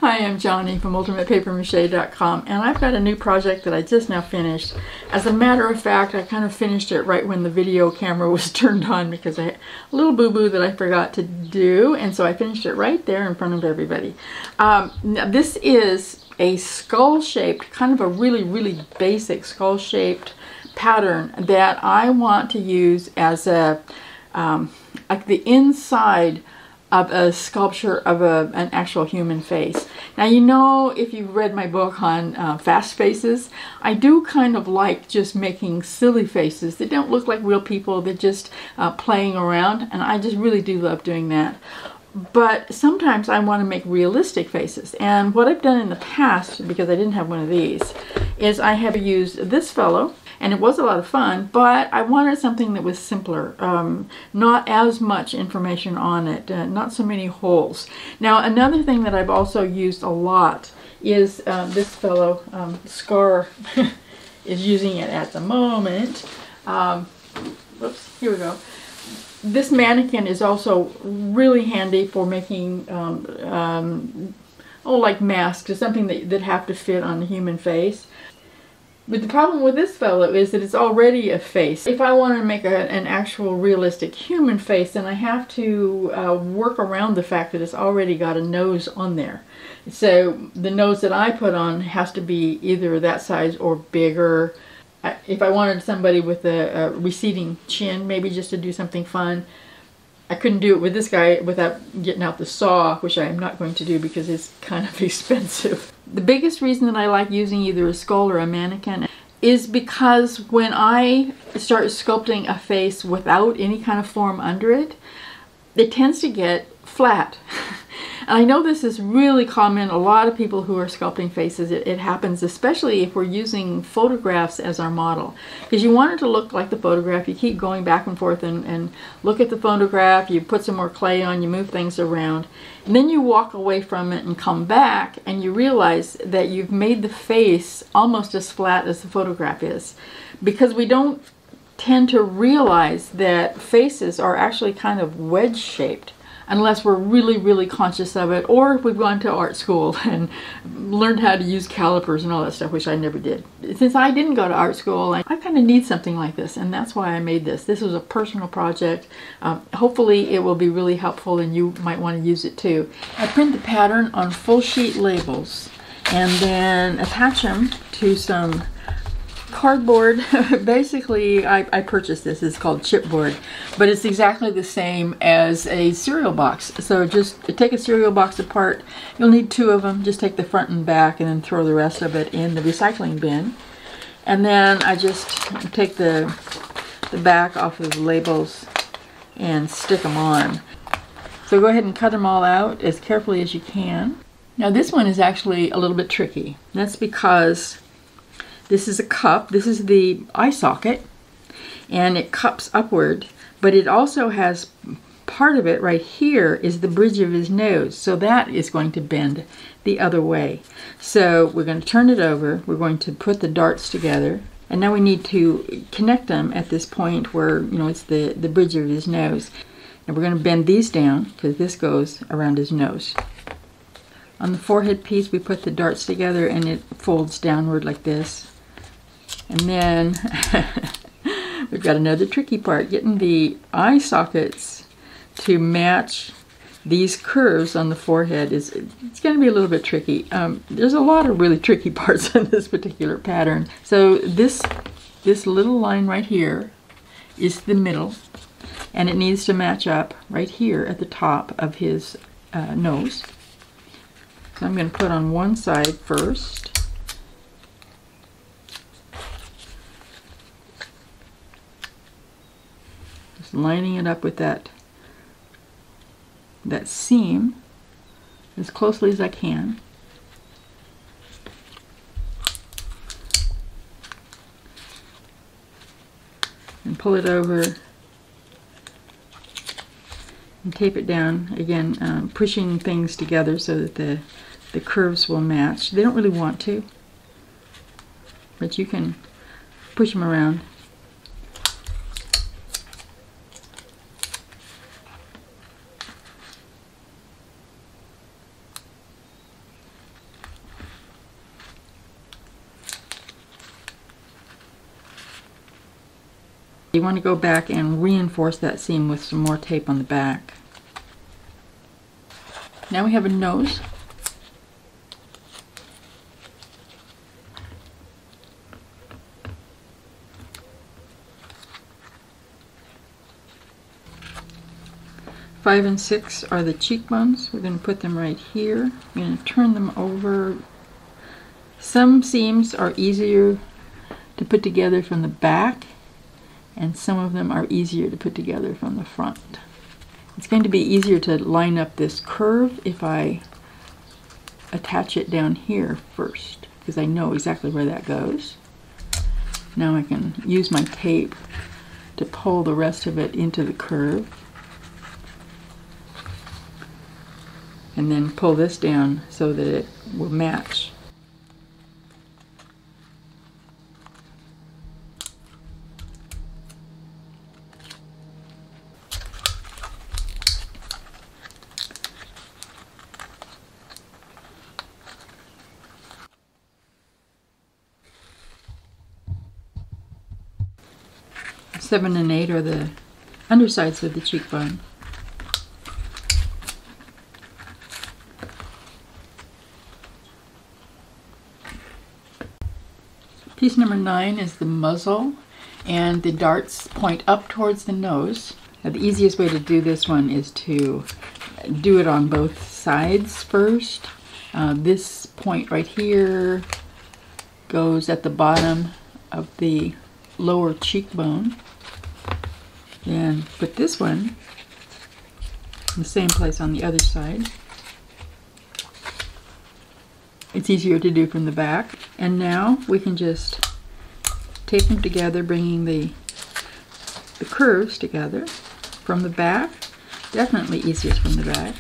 Hi, I'm Johnny from UltimatePaperMache.com, and I've got a new project that I just now finished. As a matter of fact, I kind of finished it right when the video camera was turned on because I had a little boo-boo that I forgot to do, and so I finished it right there in front of everybody. Now this is a skull-shaped, kind of a really basic skull-shaped pattern that I want to use as a, like the inside of a sculpture of an actual human face. Now, you know, if you've read my book on fast faces, I do kind of like just making silly faces that don't look like real people. They're just playing around, and I just really do love doing that. But sometimes I want to make realistic faces, and what I've done in the past, because I didn't have one of these, is I have used this fellow, and it was a lot of fun, but I wanted something that was simpler, not as much information on it, not so many holes. Now, another thing that I've also used a lot is this fellow. Scar is using it at the moment. Whoops, here we go. This mannequin is also really handy for making like masks or something that have to fit on the human face. But the problem with this fellow is that it's already a face. If I want to make an actual realistic human face, then I have to work around the fact that it's already got a nose on there. So the nose that I put on has to be either that size or bigger. If I wanted somebody with a receding chin, maybe just to do something fun, I couldn't do it with this guy without getting out the saw, which I am not going to do because it's kind of expensive. The biggest reason that I like using either a skull or a mannequin is because when I start sculpting a face without any kind of form under it, it tends to get flat. And I know this is really common. A lot of people who are sculpting faces, it happens, especially if we're using photographs as our model. Because you want it to look like the photograph. You keep going back and forth and look at the photograph. You put some more clay on, you move things around. And then you walk away from it and come back and you realize that you've made the face almost as flat as the photograph is. Because we don't tend to realize that faces are actually kind of wedge-shaped, unless we're really conscious of it, or if we've gone to art school and learned how to use calipers and all that stuff, which I never did. Since I didn't go to art school, I kind of need something like this, and that's why I made this. This was a personal project. Hopefully it will be really helpful and you might want to use it too. I print the pattern on full sheet labels and then attach them to some cardboard. Basically, I purchased this. It's called chipboard, but it's exactly the same as a cereal box. So just take a cereal box apart. You'll need two of them. Just take the front and back and then throw the rest of it in the recycling bin. And then I just take the back off of the labels and stick them on. So go ahead and cut them all out as carefully as you can. Now this one is actually a little bit tricky. That's because this is a cup. This is the eye socket, and it cups upward, but it also has part of it right here is the bridge of his nose, so that is going to bend the other way. So we're going to turn it over. We're going to put the darts together, and now we need to connect them at this point where, you know, it's the bridge of his nose. And we're going to bend these down because this goes around his nose. On the forehead piece, we put the darts together and it folds downward like this. And then we've got another tricky part, getting the eye sockets to match these curves on the forehead. It's going to be a little bit tricky. There's a lot of really tricky parts in this particular pattern. So this little line right here is the middle, and it needs to match up right here at the top of his nose. So I'm going to put on one side first. Lining it up with that seam as closely as I can. And pull it over and tape it down, again pushing things together so that the curves will match. They don't really want to, but you can push them around. You want to go back and reinforce that seam with some more tape on the back. Now we have a nose. Five and 6 are the cheekbones. We're going to put them right here. We're going to turn them over. Some seams are easier to put together from the back, and some of them are easier to put together from the front. It's going to be easier to line up this curve if I attach it down here first, because I know exactly where that goes. Now I can use my tape to pull the rest of it into the curve, and then pull this down so that it will match. Seven and 8 are the undersides of the cheekbone. Piece number 9 is the muzzle, and the darts point up towards the nose. Now, the easiest way to do this one is to do it on both sides first. This point right here goes at the bottom of the lower cheekbone. Then put this one in the same place on the other side. It's easier to do from the back. And now we can just tape them together, bringing the curves together from the back. Definitely easiest from the back.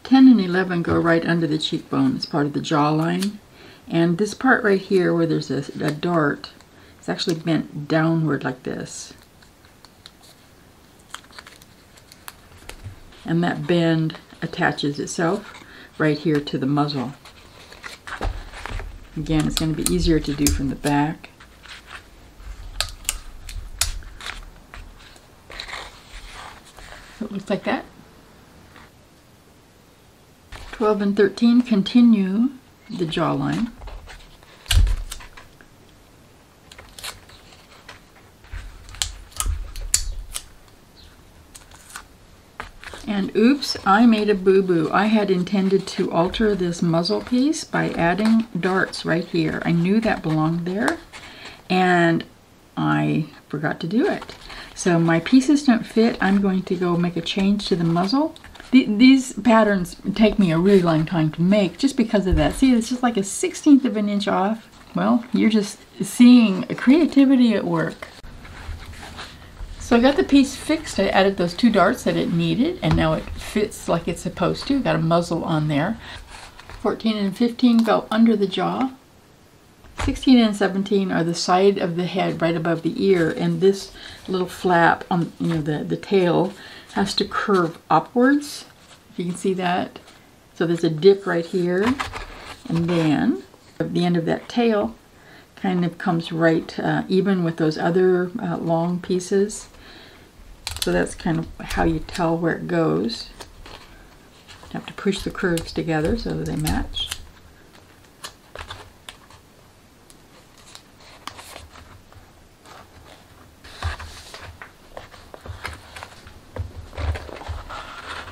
10 and 11 go right under the cheekbone. It's part of the jawline. And this part right here where there's a dart, it's actually bent downward like this. And that bend attaches itself right here to the muzzle. Again, it's going to be easier to do from the back. So it looks like that. 12 and 13 continue the jawline. And oops, I made a boo-boo. I had intended to alter this muzzle piece by adding darts right here. I knew that belonged there, and I forgot to do it. So my pieces don't fit. I'm going to go make a change to the muzzle. These patterns take me a really long time to make just because of that. See, it's just like a 1/16 of an inch off. Well, you're just seeing creativity at work. So I got the piece fixed. I added those 2 darts that it needed, and now it fits like it's supposed to. Got a muzzle on there. 14 and 15 go under the jaw. 16 and 17 are the side of the head right above the ear, and this little flap on the tail has to curve upwards. If you can see that. So there's a dip right here, and then the end of that tail kind of comes right even with those other long pieces. So that's kind of how you tell where it goes. You have to push the curves together so that they match.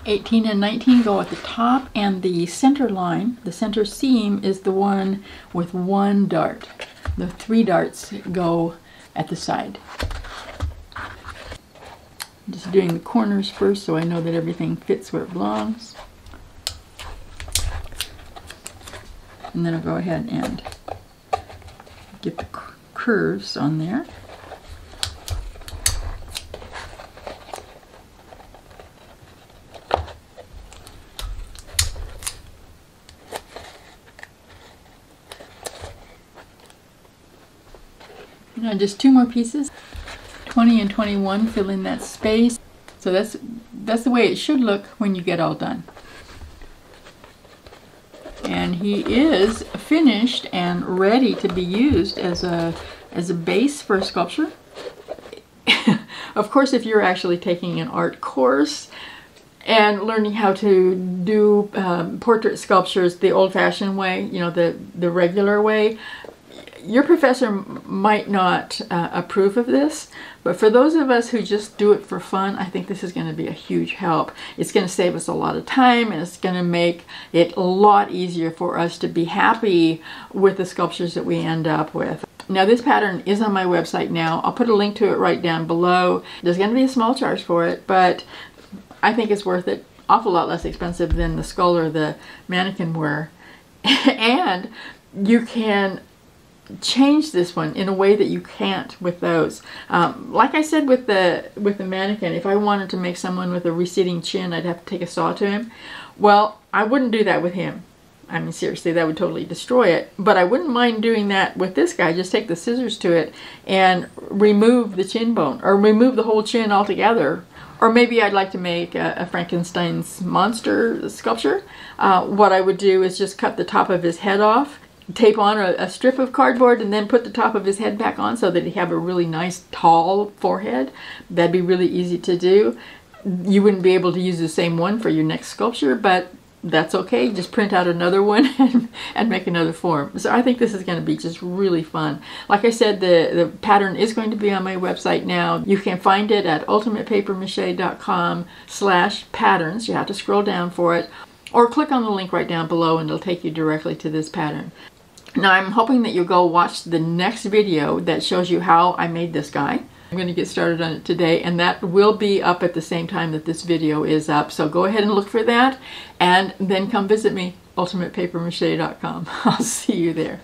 '18 and 19 go at the top, and the center line, the center seam, is the one with 1 dart. The 3 darts go at the side. I'm just doing the corners first so I know that everything fits where it belongs. And then I'll go ahead and get the curves on there. Now just 2 more pieces. 20 and 21 fill in that space. So that's the way it should look when you get all done. And he is finished and ready to be used as a base for a sculpture. Of course, if you're actually taking an art course and learning how to do portrait sculptures the old-fashioned way, you know, the regular way, your professor might not approve of this, but for those of us who just do it for fun, I think this is going to be a huge help. It's going to save us a lot of time, and it's going to make it a lot easier for us to be happy with the sculptures that we end up with. Now, this pattern is on my website now. I'll put a link to it right down below. There's going to be a small charge for it, but I think it's worth it. Awful lot less expensive than the skull or the mannequin were. And you can change this one in a way that you can't with those. Like I said with the mannequin, if I wanted to make someone with a receding chin, I'd have to take a saw to him. Well, I wouldn't do that with him. I mean, seriously, that would totally destroy it. But I wouldn't mind doing that with this guy. Just take the scissors to it and remove the chin bone, or remove the whole chin altogether. Or maybe I'd like to make a Frankenstein's monster sculpture. What I would do is just cut the top of his head off, tape on a strip of cardboard, and then put the top of his head back on so that he'd have a really nice tall forehead. That'd be really easy to do. You wouldn't be able to use the same one for your next sculpture, but that's okay. Just print out another one and make another form. So I think this is going to be just really fun. Like I said, the pattern is going to be on my website now. You can find it at ultimatepapermache.com/patterns. You have to scroll down for it, or click on the link right down below and it'll take you directly to this pattern. Now, I'm hoping that you'll go watch the next video that shows you how I made this guy. I'm going to get started on it today, and that will be up at the same time that this video is up. So go ahead and look for that, and then come visit me, ultimatepapermache.com. I'll see you there.